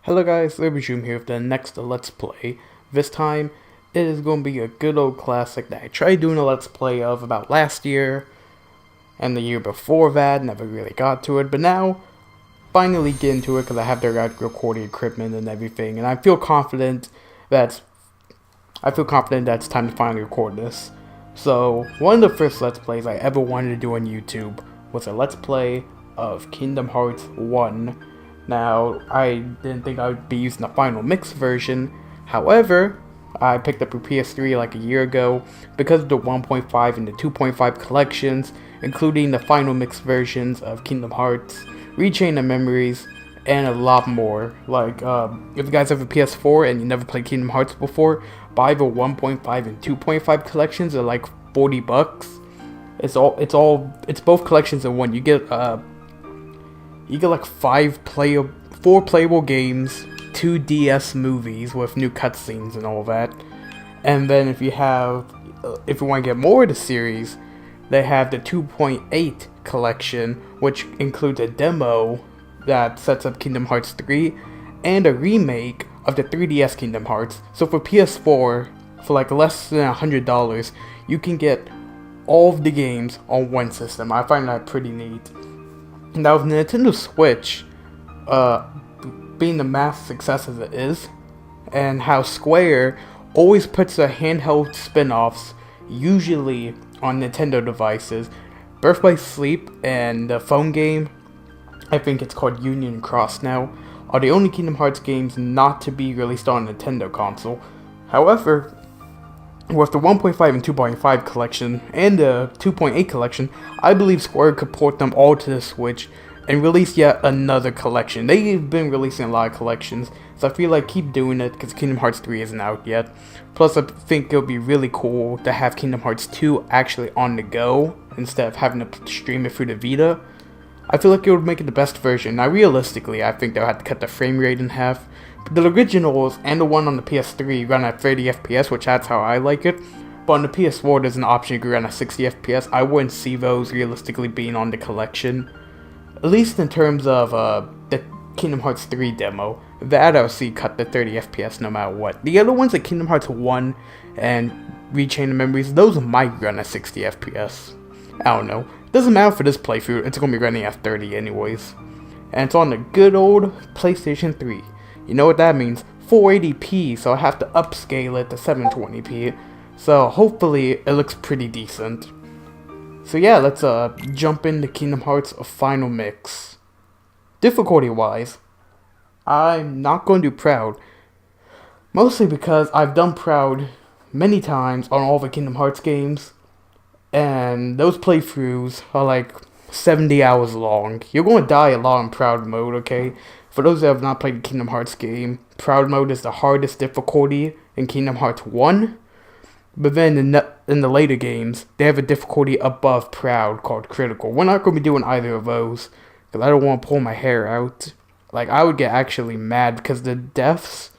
Hello guys, Cybershroom here with the next Let's Play. This time, it is going to be a good old classic that I tried doing a Let's Play of about last year, and the year before that, never really got to it, but now, finally get into it because I have the right recording equipment and everything, and I feel confident that it's time to finally record this. So, one of the first Let's Plays I ever wanted to do on YouTube was a Let's Play of Kingdom Hearts 1. Now, I didn't think I would be using the final mix version. However, I picked up a PS3 like a year ago because of the 1.5 and the 2.5 collections, including the final mix versions of Kingdom Hearts, Rechain of Memories, and a lot more. Like, if you guys have a PS4 and you never played Kingdom Hearts before, buy the 1.5 and 2.5 collections at like $40. It's both collections in one. You get like 4 playable games, 2 DS movies with new cutscenes and all that. And then if you want to get more of the series, they have the 2.8 collection, which includes a demo that sets up Kingdom Hearts 3 and a remake of the 3DS Kingdom Hearts. So for PS4, for like less than $100, you can get all of the games on one system. I find that pretty neat. Now, with Nintendo Switch being the massive success as it is, and how Square always puts their handheld spin-offs usually on Nintendo devices, Birth by Sleep and the phone game, I think it's called Union Cross now, are the only Kingdom Hearts games not to be released on a Nintendo console. However, with the 1.5 and 2.5 collection and the 2.8 collection, I believe Square could port them all to the Switch and release yet another collection. They've been releasing a lot of collections, so I feel like keep doing it because Kingdom Hearts 3 isn't out yet. Plus, I think it would be really cool to have Kingdom Hearts 2 actually on the go instead of having to stream it through the Vita. I feel like it would make it the best version. Now, realistically, I think they'll have to cut the frame rate in half. The originals and the one on the PS3 run at 30 FPS, which that's how I like it. But on the PS4, there's an option you can run at 60 FPS. I wouldn't see those realistically being on the collection. At least in terms of the Kingdom Hearts 3 demo. That I'll see cut to 30 FPS no matter what. The other ones like Kingdom Hearts 1 and Rechain of Memories, those might run at 60 FPS. I don't know. Doesn't matter for this playthrough, it's going to be running at 30 anyways. And it's on the good old PlayStation 3. You know what that means? 480p, so I have to upscale it to 720p. So hopefully it looks pretty decent. So yeah, let's jump into Kingdom Hearts Final Mix. Difficulty wise, I'm not going to do Proud. Mostly because I've done Proud many times on all the Kingdom Hearts games. And those playthroughs are like 70 hours long. You're going to die a lot in Proud mode, okay? For those that have not played the Kingdom Hearts game, Proud mode is the hardest difficulty in Kingdom Hearts 1. But then in the later games, they have a difficulty above Proud called Critical. We're not going to be doing either of those, because I don't want to pull my hair out. Like, I would get actually mad, because the deaths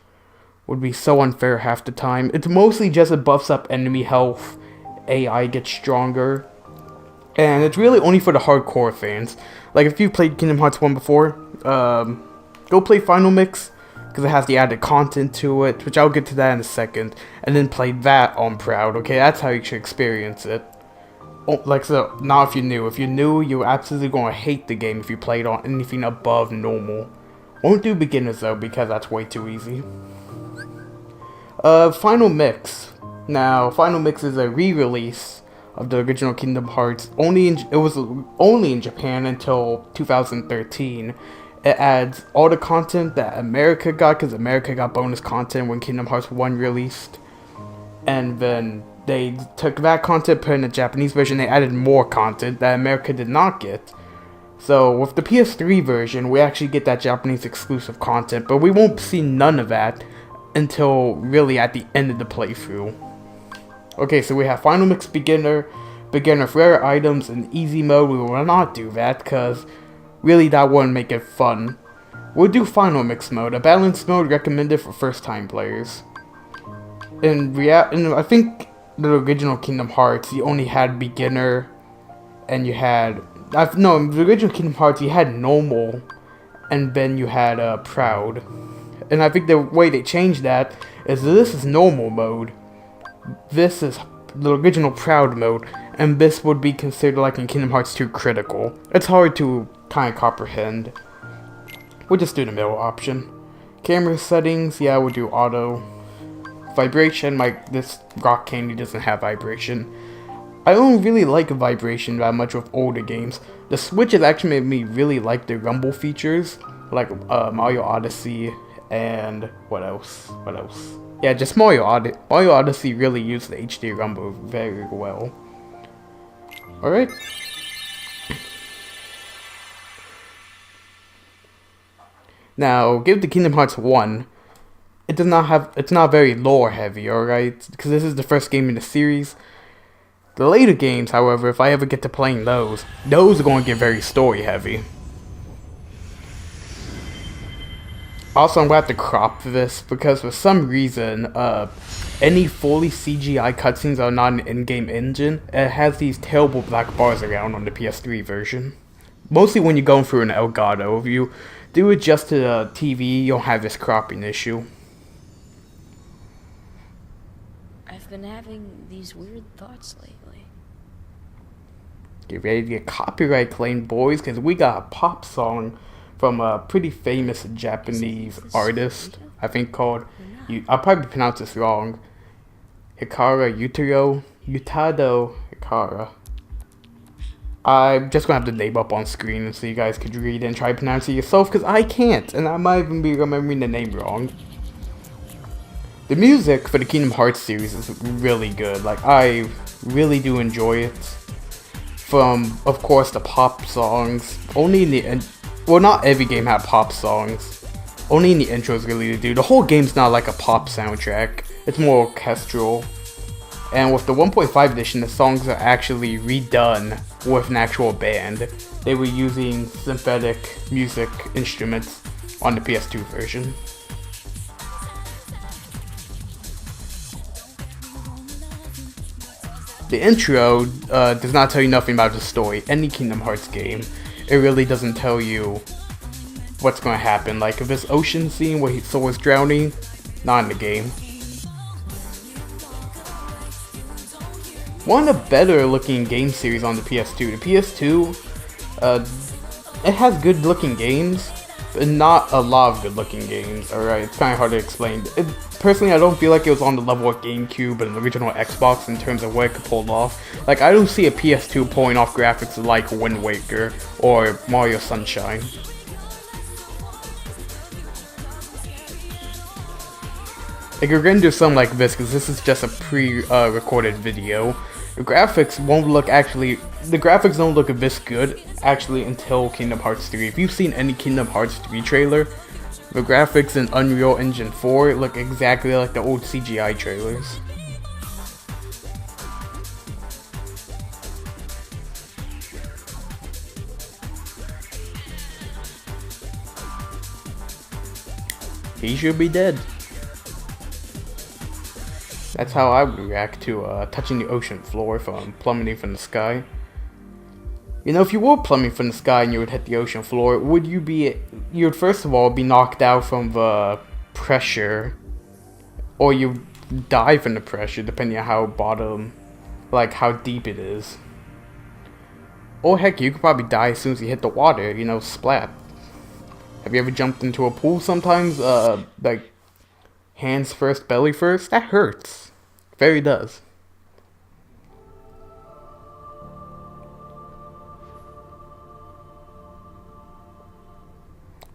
would be so unfair half the time. It's mostly just it buffs up enemy health, AI gets stronger, and it's really only for the hardcore fans. Like, if you played Kingdom Hearts 1 before, go play Final Mix, because it has the added content to it, which I'll get to that in a second, and then play that on Proud, okay? That's how you should experience it. Oh, like, so, not if you're new. If you're new, you're absolutely going to hate the game if you played on anything above normal. Won't do beginners, though, because that's way too easy. Final Mix. Now, Final Mix is a re-release of the original Kingdom Hearts. It was only in Japan until 2013. It adds all the content that America got, because America got bonus content when Kingdom Hearts 1 released. And then they took that content, put in the Japanese version, they added more content that America did not get. So with the PS3 version, we actually get that Japanese exclusive content, but we won't see none of that until really at the end of the playthrough. Okay, so we have Final Mix Beginner with rare items, and Easy Mode. We will not do that, because really that wouldn't make it fun. We'll do Final Mix Mode, a balanced mode recommended for first time players. And I think the original Kingdom Hearts, you only had Beginner, and you had... the original Kingdom Hearts, you had Normal, and then you had Proud. And I think the way they changed that is this is normal mode. This is the original proud mode. And this would be considered like in Kingdom Hearts 2 critical. It's hard to kind of comprehend. We'll just do the middle option. Camera settings, yeah, we'll do auto. Vibration, this rock candy doesn't have vibration. I don't really like vibration that much with older games. The Switch has actually made me really like the rumble features, like Mario Odyssey and what else? Yeah, just Mario Odyssey really used the HD rumble very well. Alright. Now, give the Kingdom Hearts 1. It's not very lore heavy, alright? Because this is the first game in the series. The later games, however, if I ever get to playing those are going to get very story heavy. Also, I'm going to have to crop this because for some reason, any fully CGI cutscenes are not an in-game engine. It has these terrible black bars around on the PS3 version. Mostly when you're going through an Elgato. If you do adjust to the TV, you'll have this cropping issue. I've been having these weird thoughts lately. Get ready to get copyright claimed, boys, because we got a pop song from a pretty famous Japanese artist, I think called, I'll probably pronounce this wrong, Utado Hikara. I'm just going to have the name up on screen so you guys could read and try to pronounce it yourself, because I can't, and I might even be remembering the name wrong. The music for the Kingdom Hearts series is really good. Like, I really do enjoy it. From, of course, the pop songs. Only in the end. Well, not every game had pop songs. Only in the intros really to do. The whole game's not like a pop soundtrack. It's more orchestral. And with the 1.5 edition, the songs are actually redone with an actual band. They were using synthetic music instruments on the PS2 version. The intro does not tell you nothing about the story. Any Kingdom Hearts game, it really doesn't tell you what's going to happen. Like, if this ocean scene where Sora's drowning, not in the game. One of the better looking game series on the PS2. The PS2, it has good looking games, but not a lot of good looking games. Alright, it's kind of hard to explain. Personally, I don't feel like it was on the level of GameCube and the original Xbox in terms of what it could pull off. Like, I don't see a PS2 pulling off graphics like Wind Waker or Mario Sunshine. Like, you're gonna do something like this because this is just a pre-recorded video. The graphics don't look this good actually until Kingdom Hearts 3. If you've seen any Kingdom Hearts 3 trailer, the graphics in Unreal Engine 4 look exactly like the old CGI trailers. He should be dead. That's how I would react to touching the ocean floor from plummeting from the sky. You know, if you were plummeting from the sky and you would hit the ocean floor, you would first of all be knocked out from the pressure, or you die from the pressure, depending on how deep it is. Or heck, you could probably die as soon as you hit the water, you know, splat. Have you ever jumped into a pool sometimes, like, hands first, belly first? That hurts. Very does.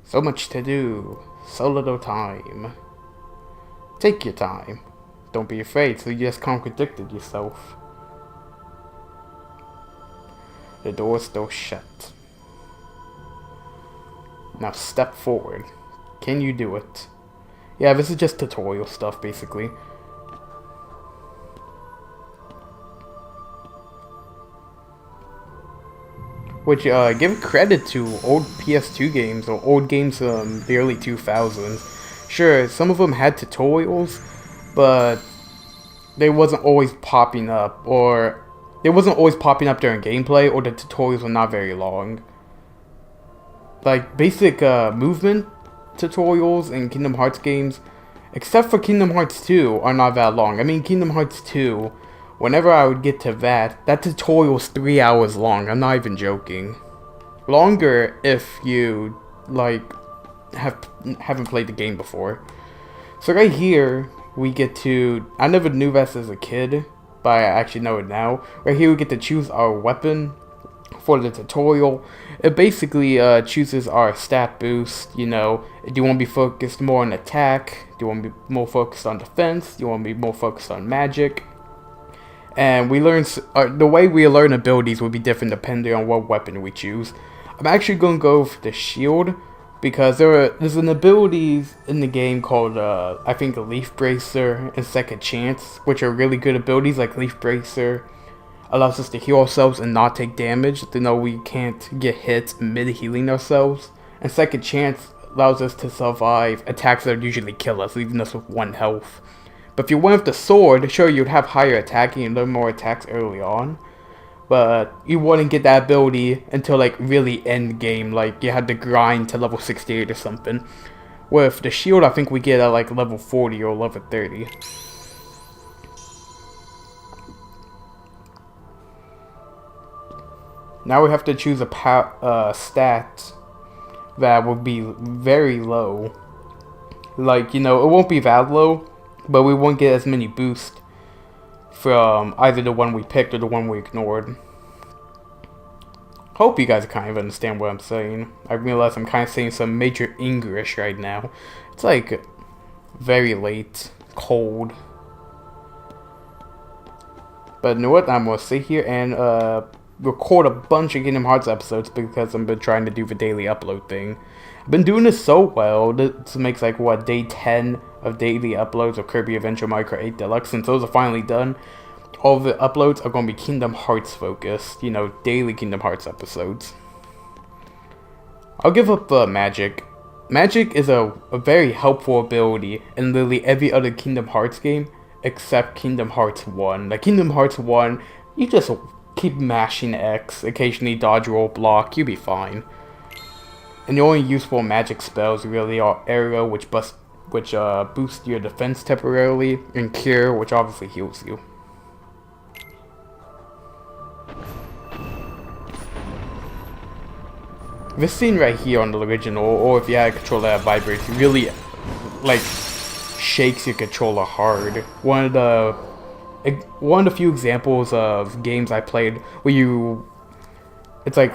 So much to do, so little time. Take your time. Don't be afraid, so you just contradicted yourself. The door's still shut. Now step forward. Can you do it? Yeah, this is just tutorial stuff, basically. Which, give credit to old PS2 games, or old games from the early 2000s. Sure, some of them had tutorials, but they wasn't always popping up, during gameplay, or the tutorials were not very long. Like, basic movement tutorials in Kingdom Hearts games, except for Kingdom Hearts 2, are not that long. I mean, Kingdom Hearts 2, whenever I would get to that tutorial is 3 hours long. I'm not even joking. Longer if you, like, haven't played the game before. So right here, we get to, I never knew this as a kid, but I actually know it now. Right here we get to choose our weapon for the tutorial. It basically chooses our stat boost, you know. Do you want to be focused more on attack? Do you want to be more focused on defense? Do you want to be more focused on magic? And we learn, the way we learn abilities will be different depending on what weapon we choose. I'm actually going to go for the shield, because there's an abilities in the game called, I think, Leaf Bracer and Second Chance, which are really good abilities. Like Leaf Bracer allows us to heal ourselves and not take damage, to know we can't get hit mid-healing ourselves. And Second Chance allows us to survive attacks that usually kill us, leaving us with 1 health. But if you went with the sword, sure, you'd have higher attacking and learn more attacks early on. But you wouldn't get that ability until, like, really end game, like you had to grind to level 68 or something. With the shield, I think we get at like level 40 or level 30. Now we have to choose a stat that will be very low. Like, you know, it won't be that low, but we won't get as many boosts from either the one we picked or the one we ignored. Hope you guys kind of understand what I'm saying. I realize I'm kind of saying some major English right now. It's like very late, cold. But you know what? I'm gonna sit here and record a bunch of Kingdom Hearts episodes because I've been trying to do the daily upload thing. I've been doing this so well. This makes like, what, day 10 of daily uploads of Kirby Adventure Micro 8 Deluxe. Since those are finally done, all the uploads are going to be Kingdom Hearts focused. You know, daily Kingdom Hearts episodes. I'll give up Magic. Magic is a very helpful ability in literally every other Kingdom Hearts game except Kingdom Hearts 1. Like Kingdom Hearts 1, you just keep mashing X, occasionally dodge roll block, you'll be fine. And the only useful magic spells really are Arrow, which boosts your defense temporarily, and Cure, which obviously heals you. This scene right here on the original, or if you had a controller that vibrates, really, like, shakes your controller hard. One of the few examples of games I played where it's like,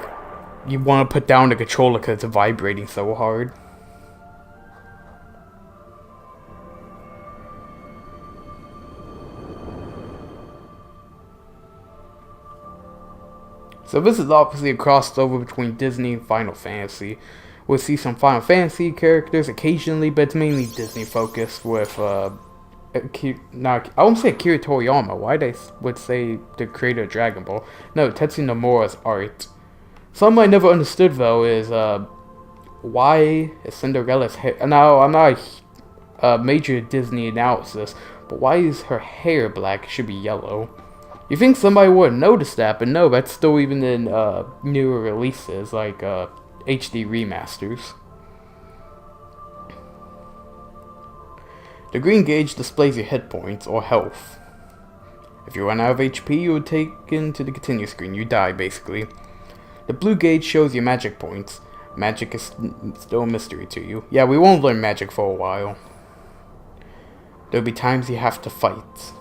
you want to put down the controller because it's vibrating so hard. So this is obviously a crossover between Disney and Final Fantasy. We'll see some Final Fantasy characters occasionally, but it's mainly Disney focused with, I won't say Akira Toriyama, why would say the creator of Dragon Ball. No, Tetsuya Nomura's art. Something I never understood though is, why is Cinderella's hair, now I'm not a major Disney analysis, but why is her hair black? It should be yellow. You think somebody would have noticed that, but no, that's still even in newer releases, like HD remasters. The green gauge displays your hit points, or health. If you run out of HP, you are taken to the continue screen. You die, basically. The blue gauge shows your magic points. Magic is still a mystery to you. Yeah, we won't learn magic for a while. There'll be times you have to fight.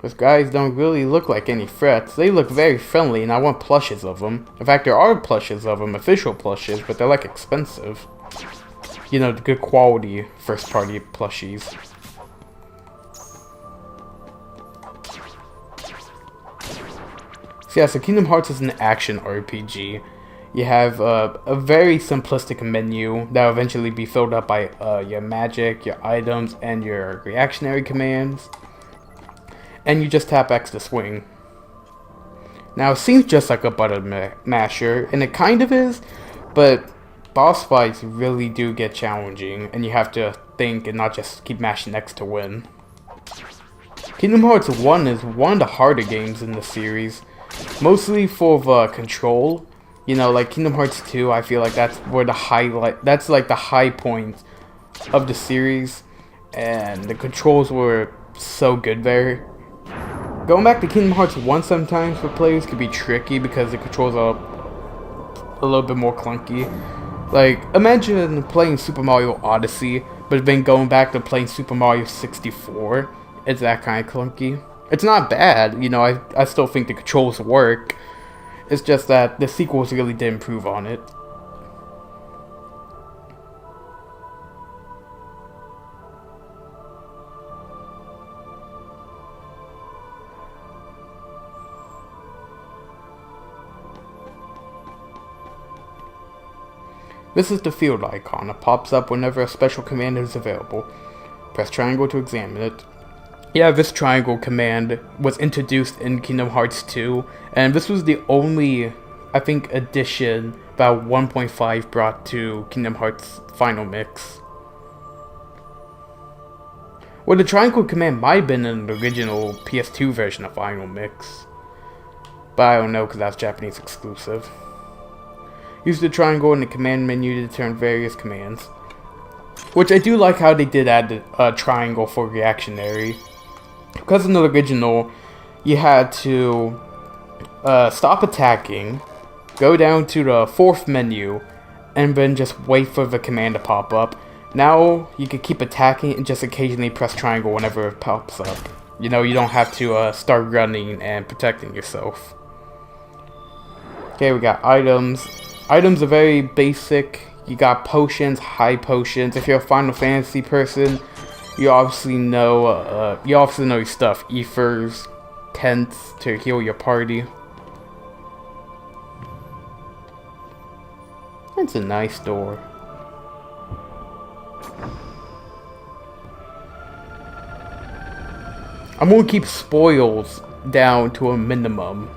Those guys don't really look like any threats. They look very friendly and I want plushes of them. In fact, there are plushes of them, official plushes, but they're like expensive. You know, the good quality first party plushies. So yeah, so Kingdom Hearts is an action RPG. You have a very simplistic menu that will eventually be filled up by your magic, your items, and your reactionary commands. And you just tap X to swing. Now, it seems just like a button masher, and it kind of is, but boss fights really do get challenging, and you have to think and not just keep mashing X to win. Kingdom Hearts 1 is one of the harder games in the series, mostly for the control. You know, like Kingdom Hearts 2, I feel like that's where the highlight, that's like the high point of the series, and the controls were so good there. Going back to Kingdom Hearts 1 sometimes for players could be tricky because the controls are a little bit more clunky. Like, imagine playing Super Mario Odyssey, but then going back to playing Super Mario 64. It's that kind of clunky. It's not bad, you know, I still think the controls work. It's just that the sequels really did improve on it. This is the field icon. It pops up whenever a special command is available. Press triangle to examine it. Yeah, this triangle command was introduced in Kingdom Hearts 2, and this was the only, I think, addition that 1.5 brought to Kingdom Hearts Final Mix. Well, the triangle command might have been in the original PS2 version of Final Mix, but I don't know because that's Japanese exclusive. Use the triangle in the command menu to turn various commands. Which I do like how they did add a triangle for reactionary. Because in the original, you had to stop attacking, go down to the fourth menu, and then just wait for the command to pop up. Now, you can keep attacking and just occasionally press triangle whenever it pops up. You know, you don't have to start running and protecting yourself. Okay, we got items. Items are very basic. You got potions, high potions. If you're a Final Fantasy person, you obviously know your stuff. Ethers, tents to heal your party. It's a nice door. I'm gonna keep spoils down to a minimum,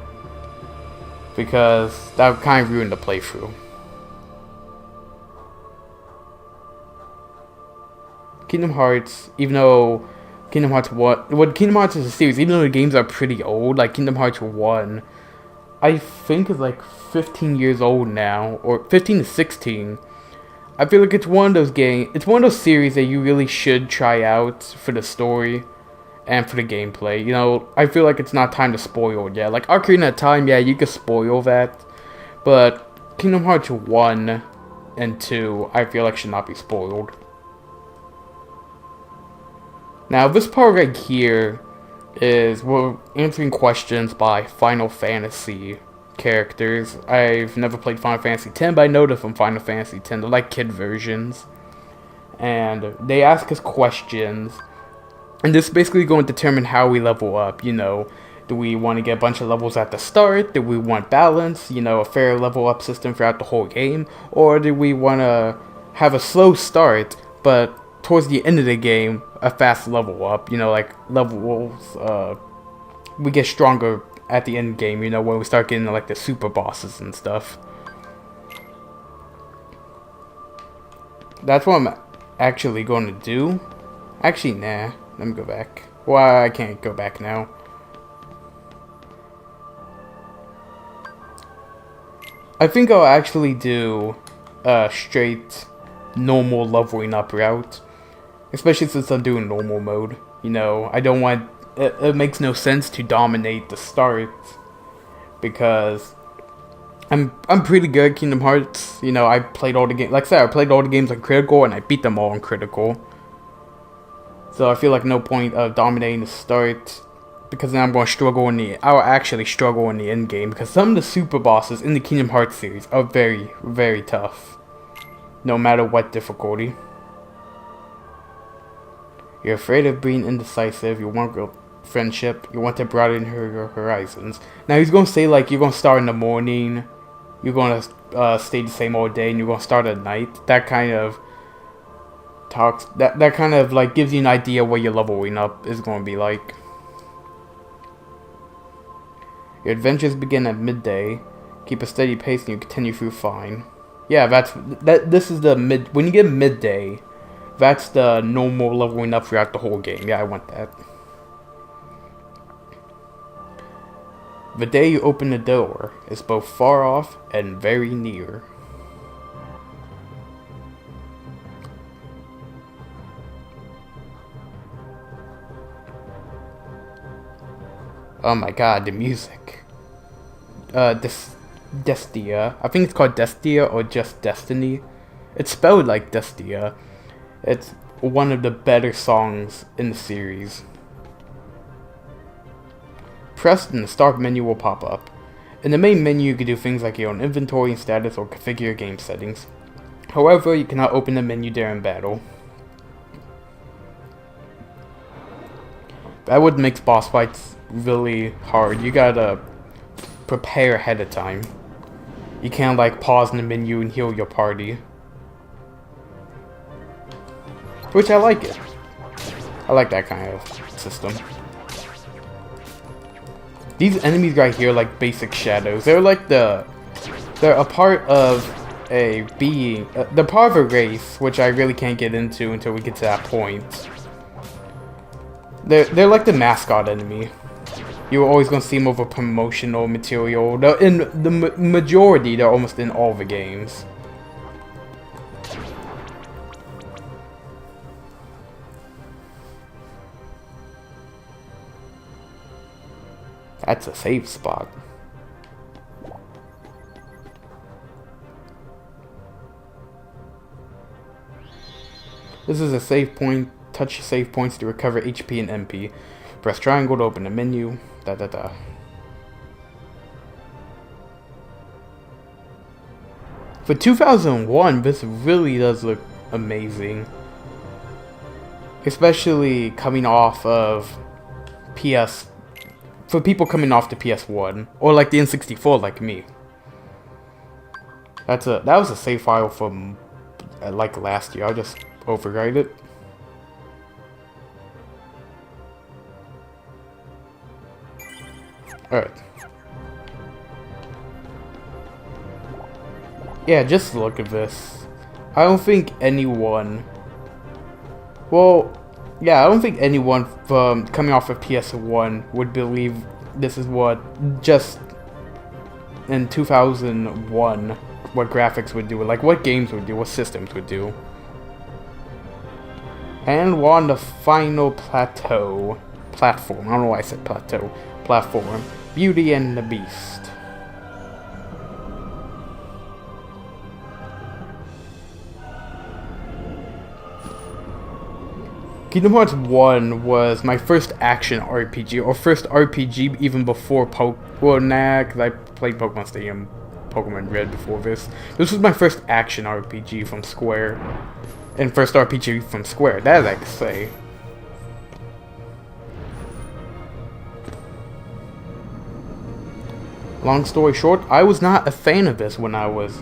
because that would kind of ruin the playthrough. Kingdom Hearts, even though Kingdom Hearts 1... Kingdom Hearts is a series, even though the games are pretty old, like Kingdom Hearts 1, I think is like 15 years old now, or 15 to 16. I feel like it's one of those it's one of those series that you really should try out for the story and for the gameplay. You know, I feel like it's not time to spoil it yet. Like Ocarina of Time, yeah, you could spoil that, but Kingdom Hearts 1 and 2, I feel like should not be spoiled. Now, this part right here is we're answering questions by Final Fantasy characters. I've never played Final Fantasy X, but I know they're from Final Fantasy X. They're like kid versions. And they ask us questions. And this is basically going to determine how we level up, you know. Do we want to get a bunch of levels at the start? Do we want balance, you know, a fair level up system throughout the whole game? Or do we want to have a slow start, but towards the end of the game, a fast level up, you know, like levels, we get stronger at the end game, you know, when we start getting like the super bosses and stuff. That's what I'm actually going to do. Actually, nah, let me go back. Well, I can't go back now. I think I'll actually do a straight normal leveling up route. Especially since I'm doing normal mode. You know, I don't want... It makes no sense to dominate the start. Because I'm pretty good at Kingdom Hearts. You know, I played all the games... Like I said, I played all the games on Critical and I beat them all on Critical. So I feel like no point of dominating the start. Because then I'm going to struggle in the... I'll actually struggle in the end game. Because some of the super bosses in the Kingdom Hearts series are very, very tough. No matter what difficulty. You're afraid of being indecisive, you want friendship, you want to broaden your horizons. Now he's going to say like you're going to start in the morning, you're going to stay the same all day, and you're going to start at night. That kind of talks, that kind of like gives you an idea what your leveling up is going to be like. Your adventures begin at midday, keep a steady pace and you continue through fine. Yeah, this is the when you get midday, that's the normal leveling up throughout the whole game. Yeah, I want that. The day you open the door is both far off and very near. Oh my god, the music. Destia. I think it's called Destia or just Destiny. It's spelled like Destia. It's one of the better songs in the series. Press and the start menu will pop up. In the main menu you can do things like your own inventory and status or configure your game settings. However, you cannot open the menu during battle. That would make boss fights really hard. You gotta prepare ahead of time. You can't like pause in the menu and heal your party. Which I like it. I like that kind of system. These enemies right here are like basic shadows. They're like they're a part of a being. They're part of a race, which I really can't get into until we get to that point. They're like the mascot enemy. You're always gonna see them over promotional material. They're in the majority. They're almost in all the games. That's a safe spot. This is a save point. Touch save points to recover HP and MP. Press triangle to open the menu. For 2001, this really does look amazing. Especially coming off of PS. For people coming off the PS1 or like the N64, like me. That was a save file from like last year. I'll just overwrite it. Alright. Yeah, just look at this. I don't think anyone... Well, yeah, I don't think anyone from coming off of PS1 would believe this is what just in 2001 what graphics would do, like what games would do, what systems would do. And we're on the final platform. I don't know why I said plateau. Platform. Beauty and the Beast. Kingdom Hearts 1 was my first action RPG, or first RPG even before well, nah, because I played Pokemon Stadium, Pokemon Red before this. This was my first action RPG from Square. And first RPG from Square, that I can say. Long story short, I was not a fan of this when I was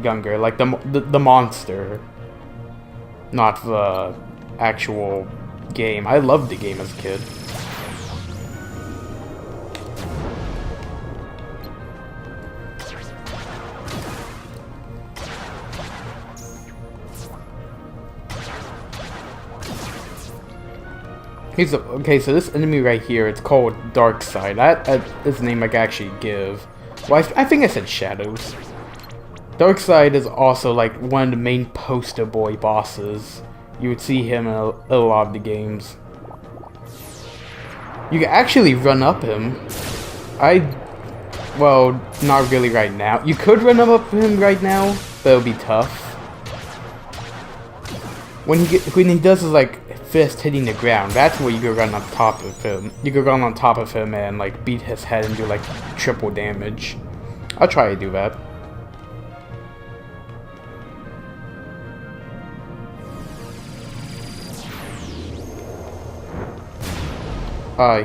younger. Like the monster, not the actual game. I loved the game as a kid. Okay, so this enemy right here, it's called Darkside. That is a name I can actually give. Well, I think I said Shadows. Darkside is also like one of the main poster boy bosses. You would see him in a lot of the games. You can actually run up him. Well, not really right now. You could run up him right now, but it would be tough. When he does his like fist hitting the ground, that's where you can run on top of him. You can run on top of him and like beat his head and do like triple damage. I'll try to do that.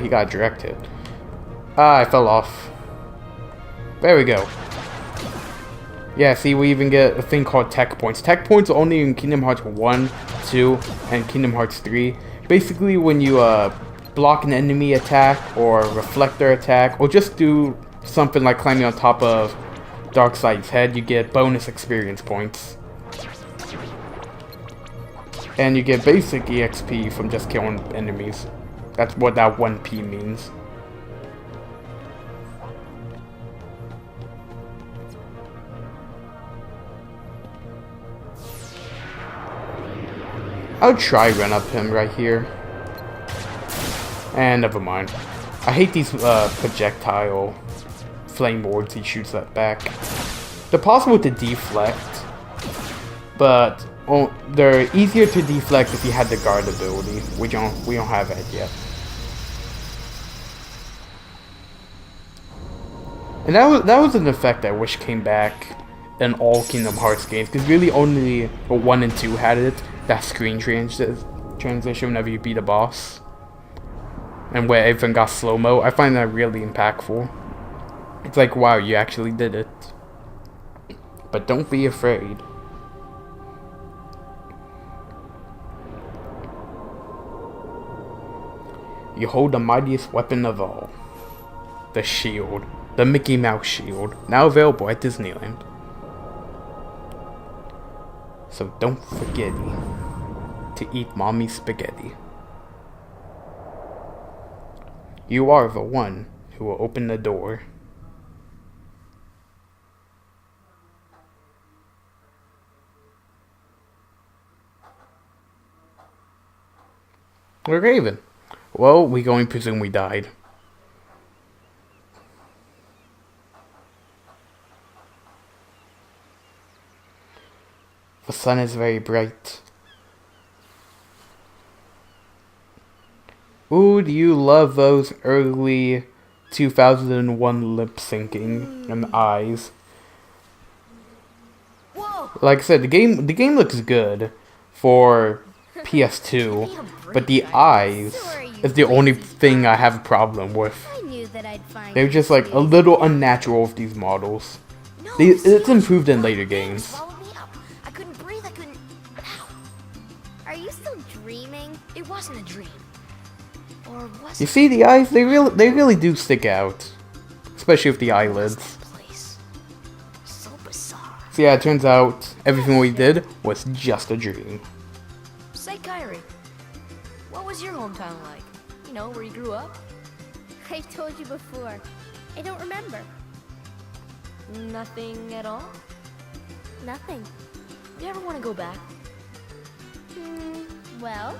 He got a direct hit. I fell off. There we go. Yeah, see, we even get a thing called tech points. Tech points are only in Kingdom Hearts 1, 2, and Kingdom Hearts 3. Basically, when you block an enemy attack, or reflect their attack, or just do something like climbing on top of Darkside's head, you get bonus experience points. And you get basic EXP from just killing enemies. That's what that 1P means. I'll try run up him right here. And never mind. I hate these projectile flame boards he shoots that back. They're possible to deflect, but they're easier to deflect if you had the guard ability. We don't have that yet. And that was an effect I wish came back in all Kingdom Hearts games, because really only 1 and 2 had it. That screen transition whenever you beat a boss, and where everything got slow-mo. I find that really impactful. It's like, wow, you actually did it. But don't be afraid. You hold the mightiest weapon of all. The shield. The Mickey Mouse shield. Now available at Disneyland. So don't forget to eat mommy's spaghetti. You are the one who will open the door. We're Raven. Well, we going to presume we died. The sun is very bright. Ooh, do you love those early 2001 lip syncing and eyes? Whoa! Like I said, the game looks good for PS2, but the eyes is the only thing I have a problem with. They're just like a little unnatural with these models. It's improved in later games. I couldn't breathe, I couldn't... Ow. Are you still dreaming? It wasn't a dream. Or was You it? see the eyes? They really do stick out, especially with the eyelids. Place. So bizarre. So yeah, it turns out everything we did was just a dream. Say, Kyrie, what was your hometown like? You know, where you grew up? I've told you before. I don't remember. Nothing at all? Nothing. You ever want to go back? Well,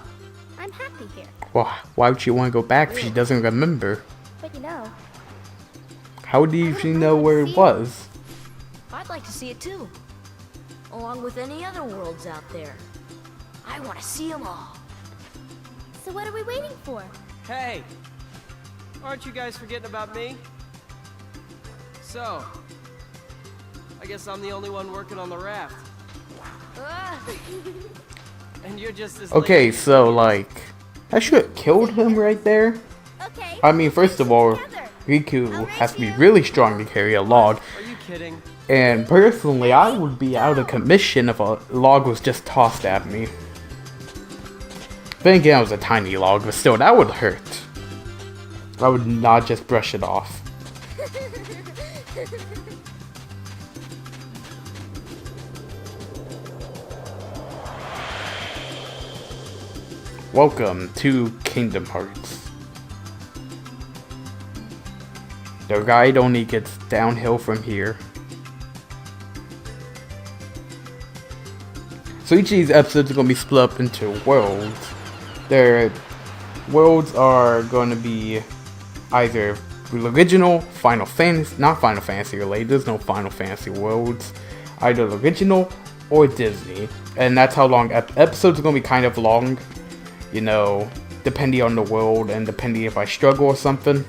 I'm happy here. Well, why would she want to go back if she doesn't remember? But you know, How do she know where it was? I'd like to see it too. Along with any other worlds out there. I want to see them all. so what are we waiting for? Hey! Aren't you guys forgetting about me? So, I guess I'm the only one working on the raft. And you're just as Okay, lazy. so like, I should have killed him right there. Okay. I mean, first of all, together. Riku has to be really strong to carry a log. Are you kidding? And personally, I would be out of commission if a log was just tossed at me. Then again, it was a tiny log, but still, that would hurt. I would not just brush it off. Welcome to Kingdom Hearts. The ride only gets downhill from here. So each of these episodes are going to be split up into worlds. Their worlds are going to be either original, Final Fantasy, not Final Fantasy related, there's no Final Fantasy worlds, either original or Disney. And that's how long episodes are going to be kind of long, you know, depending on the world and depending if I struggle or something.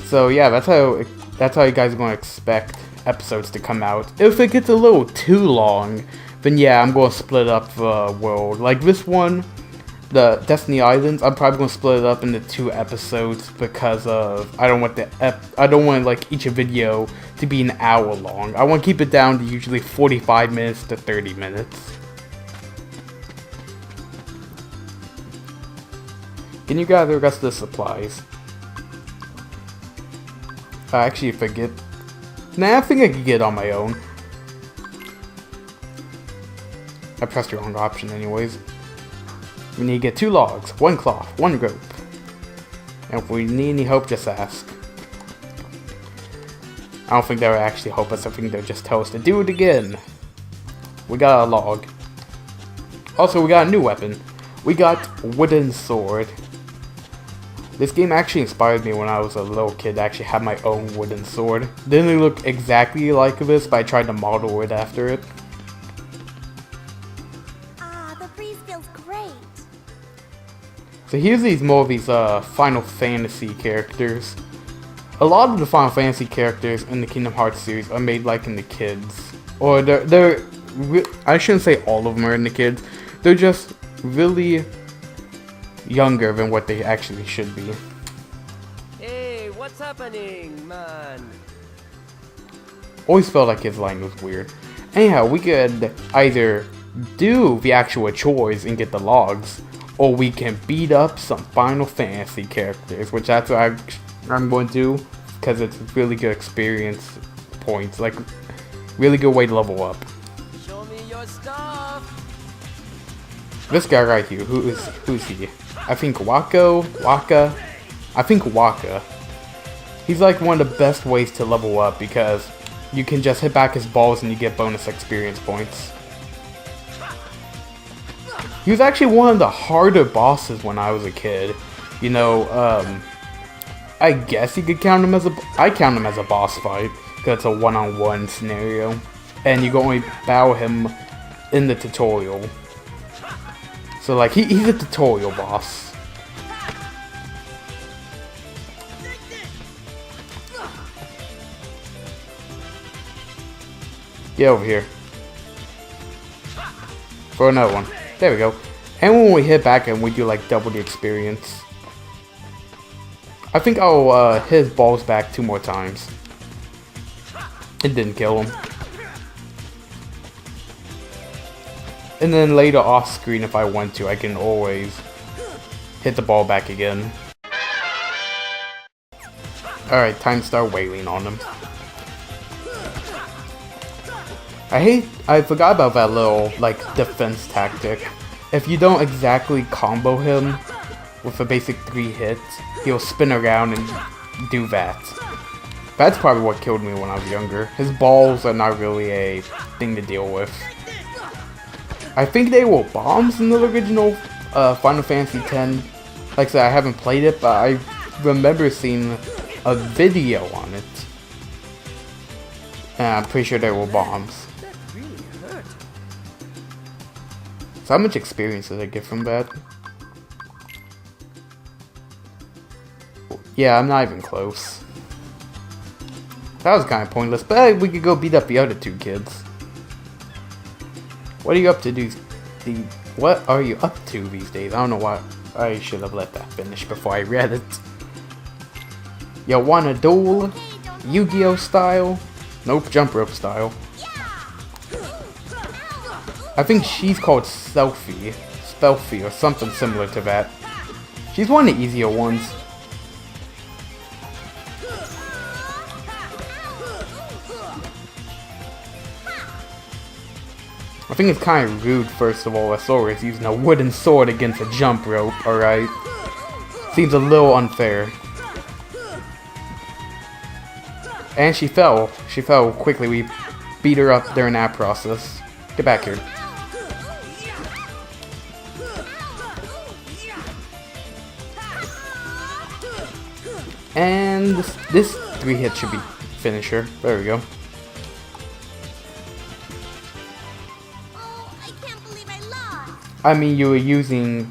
So yeah, that's how you guys are going to expect episodes to come out. If it gets a little too long, then yeah, I'm going to split up the world. Like this one, the Destiny Islands, I'm probably going to split it up into 2 episodes because of I don't want like each video to be an hour long. I want to keep it down to usually 45 minutes to 30 minutes. Can you gather the rest of the supplies? I actually forget. Nah, I think I could get it on my own. I pressed the wrong option anyways. We need to get 2 logs, 1 cloth, 1 rope. And if we need any help, just ask. I don't think they would actually help us. I think they'll just tell us to do it again. We got a log. Also, we got a new weapon. We got wooden sword. This game actually inspired me when I was a little kid to actually have my own wooden sword. Didn't look exactly like this, but I tried to model it after it. Ah, the breeze feels great. So here's more of these Final Fantasy characters. A lot of the Final Fantasy characters in the Kingdom Hearts series are made like in the kids. Or I shouldn't say all of them are in the kids. They're just really younger than what they actually should be. Hey, what's happening, man? Always felt like his line was weird. Anyhow, we could either do the actual chores and get the logs, or we can beat up some Final Fantasy characters, which that's what I'm going to do, because it's really good experience points, like really good way to level up. Show me your stuff. This guy right here, who's he? I think Waka. I think Waka. He's like one of the best ways to level up because you can just hit back his balls and you get bonus experience points. He was actually one of the harder bosses when I was a kid. You know, I guess you could count him as I count him as a boss fight because it's a one-on-one scenario, and you can only battle him in the tutorial. So like he's a tutorial boss. Get over here. For another one. There we go. And when we hit back and we do like double the experience. I think I'll hit his balls back 2 more times. It didn't kill him. And then later off screen, if I want to, I can always hit the ball back again. Alright, time to start wailing on him. I forgot about that little, like, defense tactic. If you don't exactly combo him with a basic 3 hits, he'll spin around and do that. That's probably what killed me when I was younger. His balls are not really a thing to deal with. I think they were bombs in the original Final Fantasy X. Like I said, I haven't played it, but I remember seeing a video on it. And I'm pretty sure they were bombs. So how much experience did I get from that? Yeah, I'm not even close. That was kind of pointless, but we could go beat up the other 2 kids. What are you up to what are you up to these days? I don't know why I should have let that finish before I read it. You wanna duel? Yu-Gi-Oh style? Nope, jump rope style. I think she's called Stealthy or something similar to that. She's one of the easier ones. I think it's kind of rude, first of all, that Sora is using a wooden sword against a jump rope, alright? Seems a little unfair. And she fell. She fell quickly. We beat her up during that process. Get back here. And this 3 hit should be finisher. There we go. I mean, you were using,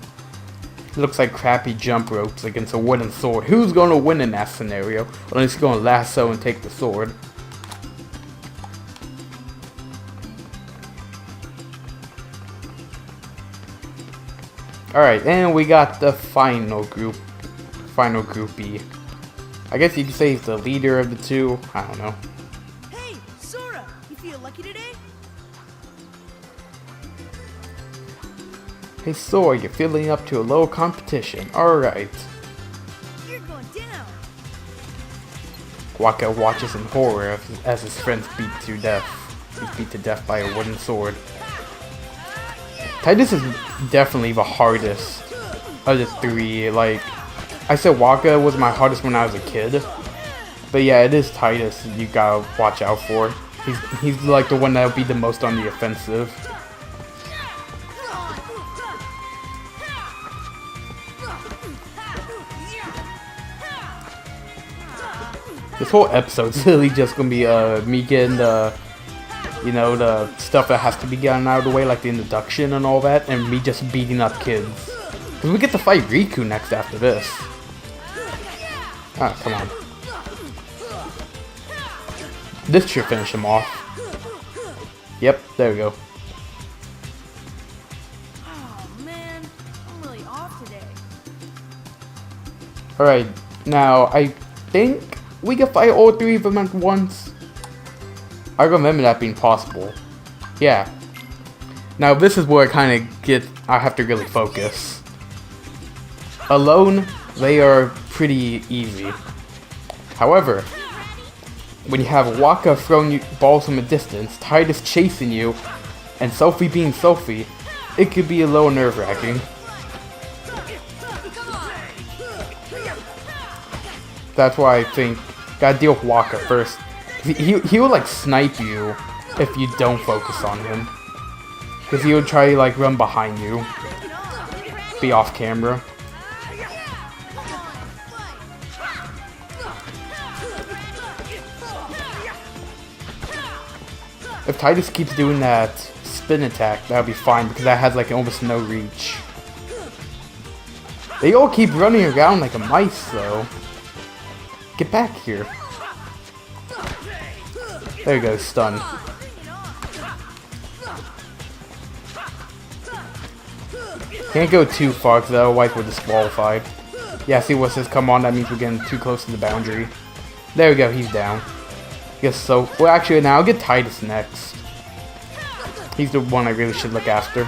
looks like crappy jump ropes against a wooden sword. Who's going to win in that scenario? Unless you're going to lasso and take the sword. Alright, and we got the final groupie. I guess you could say he's the leader of the 2. I don't know. Hey, Sora, you feel lucky today? Hey Sora, you're feeling up to a little competition. Alright. You're going down. Waka watches in horror as his friends beat to death. He's beat to death by a wooden sword. Titus is definitely the hardest of the 3. Like, I said Waka was my hardest when I was a kid. But yeah, it is Titus you gotta watch out for. He's like the one that'll be the most on the offensive. This whole episode's really just gonna be me getting the, you know, the stuff that has to be gotten out of the way, like the introduction and all that, and me just beating up kids. Cause we get to fight Riku next after this. Ah, come on. This should finish him off. Yep, there we go. Oh man, I'm really off today. Alright, now I think we can fight all three of them at once. I remember that being possible. Yeah. Now this is where I have to really focus. Alone, they are pretty easy. However, when you have Waka throwing you balls from a distance, Titus chasing you, and Sophie being Sophie, it could be a little nerve-wracking. That's why I think gotta deal with Waka first. He will like snipe you if you don't focus on him. Cause he would try to like run behind you. Be off camera. If Titus keeps doing that spin attack, that'll be fine because that has like almost no reach. They all keep running around like a mice though. Get back here. There you go, stun. Can't go too far because otherwise we're disqualified. Yeah, see what says come on, that means we're getting too close to the boundary. There we go, he's down. Guess so. Well, actually, now I'll get Titus next. He's the one I really should look after.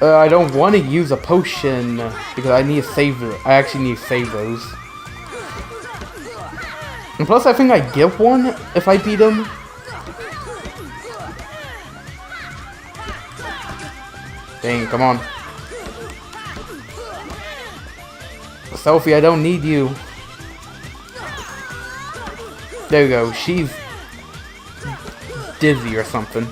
I don't want to use a potion because I need to save it. I actually need to save those. And plus, I think I get one if I beat him. Dang, come on. Sophie, I don't need you. There you go, she's dizzy or something.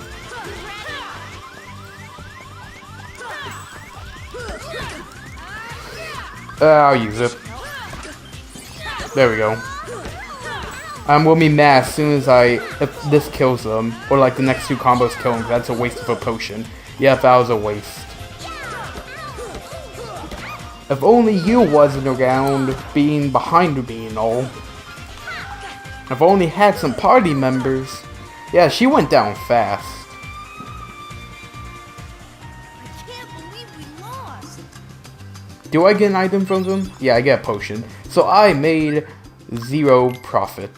I'll use it. There we go. We'll be mad as soon as if this kills them, or like the next two combos kill them, that's a waste of a potion. Yeah, that was a waste. If only you wasn't around being behind me and all. If I only had some party members. Yeah, she went down fast. I can't believe we lost. Do I get an item from them? Yeah, I get a potion. So I made 0 profit.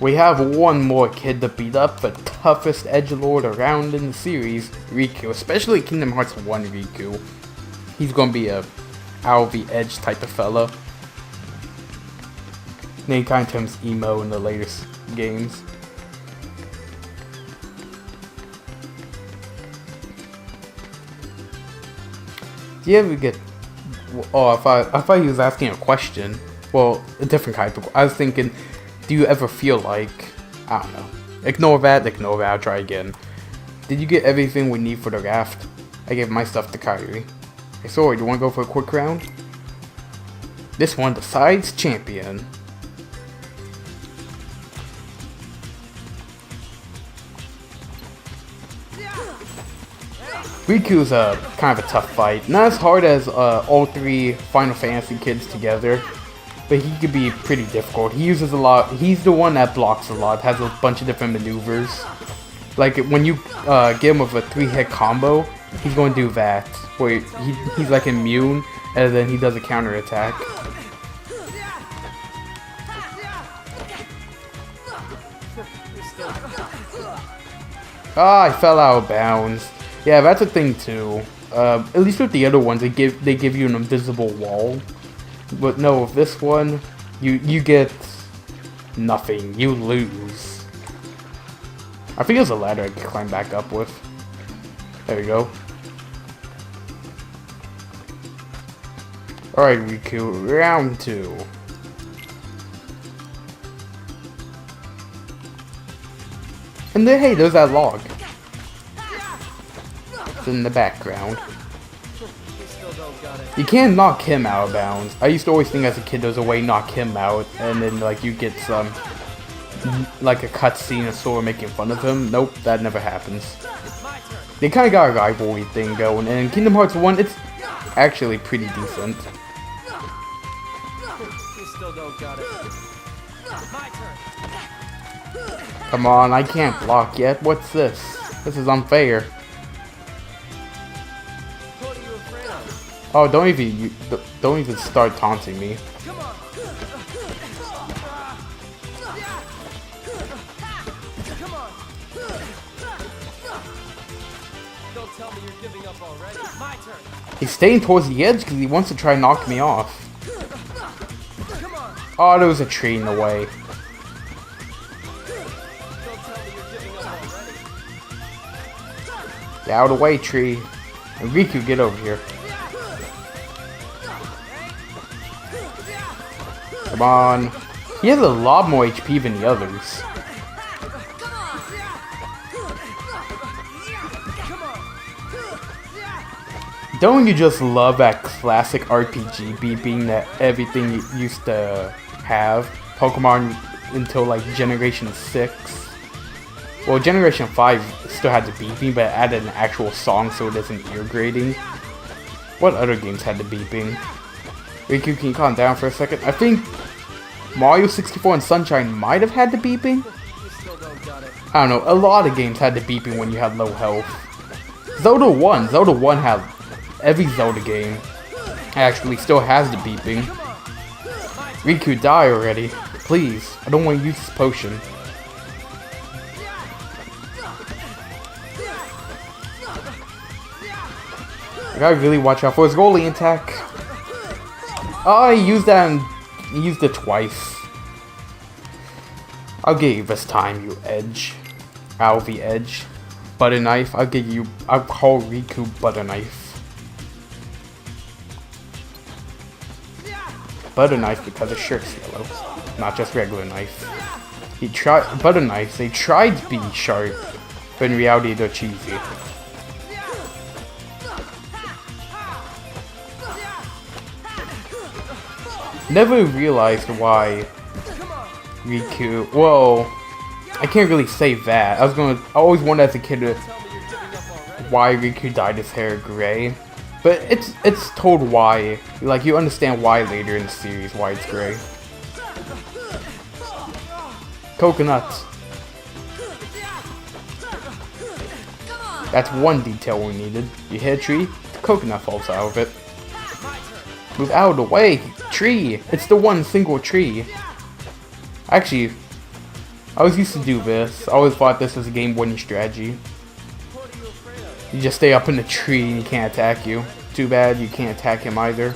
We have one more kid to beat up, the toughest edgelord around in the series, Riku. Especially Kingdom Hearts 1 Riku. He's gonna be a out of the edge type of fella. And he kind of turns emo in the latest games. Do you ever get? Oh, if I was asking a question, well, a different kind of. I was thinking, do you ever feel like, I don't know, ignore that, I'll try again. Did you get everything we need for the raft? I gave my stuff to Kairi. Hey, Sora, do you want to go for a quick round? This one decides champion. Riku's kind of a tough fight. Not as hard as all 3 Final Fantasy kids together, but he could be pretty difficult. He uses a lot. He's the one that blocks a lot, has a bunch of different maneuvers. Like when you get him with a 3-hit combo, he's going to do that, where he's like immune, and then he does a counter attack. Ah, I fell out of bounds. Yeah, that's a thing too. At least with the other ones, they give you an invisible wall. But no, with this one, you get nothing. You lose. I think there's a ladder I can climb back up with. There we go. Alright, Riku, round 2. And then, hey, there's that log. It's in the background. We still don't got You can't knock him out of bounds. I used to always think as a kid there's a way to knock him out, and then like you get some, like a cutscene of Sora making fun of him. Nope, that never happens. They kind of got a rivalry thing going, and in Kingdom Hearts 1, it's actually pretty decent. You still don't got it. My turn. Come on, I can't block yet. What's this? This is unfair. What are you afraid of? Oh, don't even start taunting me. Come on. Come on. Don't tell me you're giving up already. My turn. He's staying towards the edge because he wants to try and knock me off. Come on. Oh, there was a tree in the way. Don't tell me you're giving up already. Get out of the way, tree. And Riku, get over here. Come on. He has a lot more HP than the others. Don't you just love that classic RPG beeping that everything used to have? Pokemon until like Generation 6. Well, Generation 5 still had the beeping, but it added an actual song so it isn't ear grating. What other games had the beeping? Riku, can you calm down for a second? I think Mario 64 and Sunshine might have had the beeping. You still don't got it. I don't know, a lot of games had the beeping when you had low health. Zelda 1 had, every Zelda game actually still has the beeping. Riku, die already. Please, I don't want to use this potion. I gotta really watch out for his goalie attack. Oh, he used that and he used it twice. I'll get you this time, you edge. Alvy edge. Butter knife, I'll call Riku butter knife. Butter knife because his shirt's yellow, not just regular knife. Butter knives, they tried to be sharp, but in reality they're cheesy. Never realized why Riku, well, I can't really say that. I always wondered as a kid why Riku dyed his hair gray. But it's told why. Like, you understand why later in the series, why it's gray. Coconuts. That's one detail we needed. You hit a tree, the coconut falls out of it. Move out of the way! Tree! It's the one single tree. Actually, I always used to do this. I always thought this was a game-winning strategy. You just stay up in the tree and he can't attack you. Too bad you can't attack him either.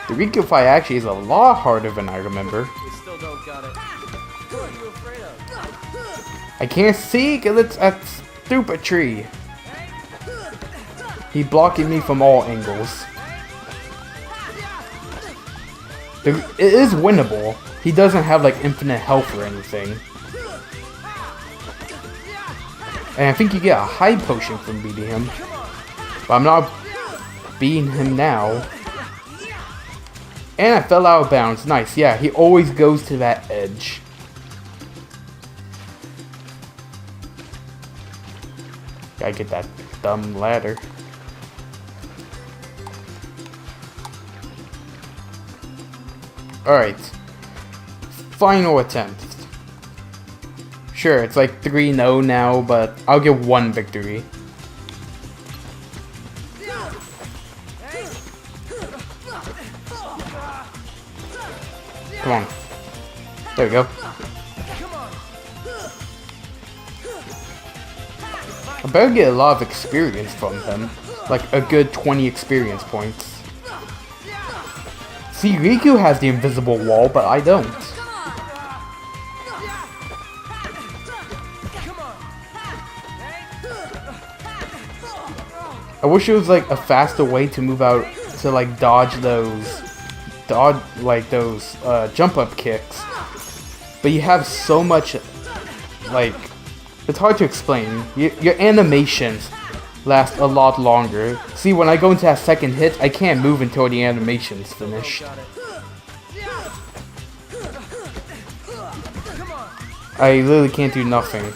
The Riku fight actually is a lot harder than I remember. You still don't got it. What are you afraid of? I can't see because it's a stupid tree. He's blocking me from all angles. It is winnable. He doesn't have like infinite health or anything. And I think you get a high potion from beating him. But I'm not beating him now. And I fell out of bounds. Nice, yeah, he always goes to that edge. Gotta get that dumb ladder. Alright. Final attempt. Sure, it's like 3-0 now, but I'll get one victory. Come on. There we go. I better get a lot of experience from him. Like a good 20 experience points. See, Riku has the invisible wall, but I don't. I wish it was like a faster way to move out to like dodge those jump up kicks. but you have so much, like, it's hard to explain. Your animations last a lot longer. See, when I go into that second hit, I can't move until the animation's finished. Got it. I literally can't do nothing.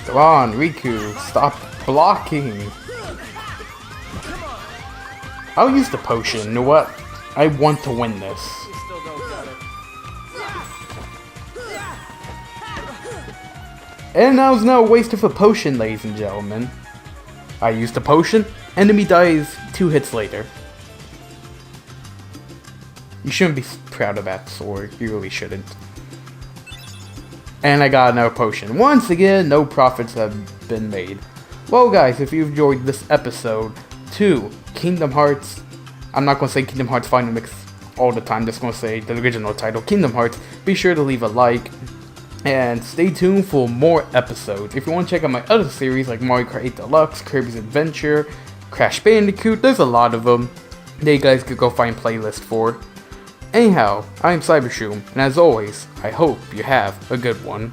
Come on, Riku, stop blocking. I'll use the potion. You know what? I want to win this. You still don't got it. And that was now a waste of a potion, ladies and gentlemen. I used the potion, enemy dies 2 hits later. You shouldn't be proud of that sword, you really shouldn't. And I got another potion. Once again, no profits have been made. Well guys, if you enjoyed this episode 2, Kingdom Hearts, I'm not going to say Kingdom Hearts Final Mix all the time, just going to say the original title, Kingdom Hearts, be sure to leave a like. And stay tuned for more episodes. If you want to check out my other series like Mario Kart 8 Deluxe, Kirby's Adventure, Crash Bandicoot, there's a lot of them that you guys could go find playlists for. Anyhow, I'm Cybershroom, and as always, I hope you have a good one.